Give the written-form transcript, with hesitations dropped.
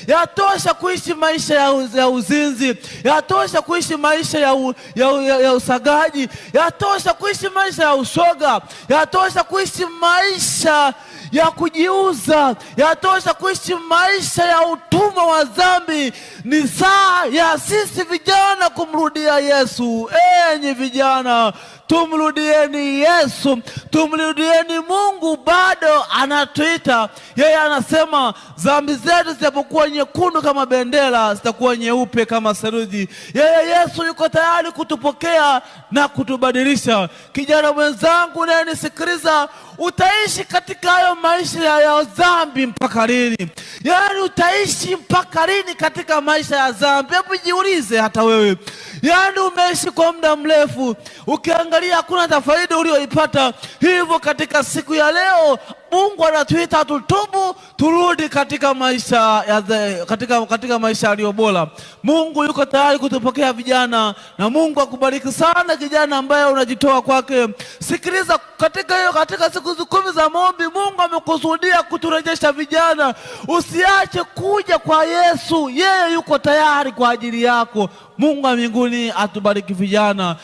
Yatosha kuishi maisha ya uzinzi, yatosha kuishi maisha ya usagaji, yatosha kuishi maisha ya ushoga, yatosha kuishi maisha ya kujiuza, yatosha kuishi maisha ya utumwa wa dhambi. Ni saa ya sisi vijana kumrudia Yesu. Enyi vijana, tumrudieni Yesu, tumrudieni Mungu. Bado anatuita. Yeye anasema dhambi zetu zitapokuwa nyekundu kama bendera, zitakuwa nyeupe kama seruji. Yeye Yesu yuko tayari kutupokea na kutubadilisha. Kijana mwenzangu unayenisikiliza, utaishi katika hayo maisha ya dhambi mpaka lini? Yaani utaishi mpaka lini katika maisha ya dhambi? Hebu jiulize hata wewe. Yaani umeishi kwa muda mrefu, ukiangalia hakuna faida ulioipata. Hivyo katika siku ya leo Mungu anatuita tutubu, turudi katika maisha katika maisha yaliyo bora. Mungu yuko tayari kutupokea vijana, na Mungu akubariki sana kijana ambaye unajitoa kwake. Sikiliza, katika siku 10 za maombi Mungu amekusudia kuturejesha vijana. Usiache kuja kwa Yesu, yeye yuko tayari kwa ajili yako. Mungu wa mbinguni atubariki vijana.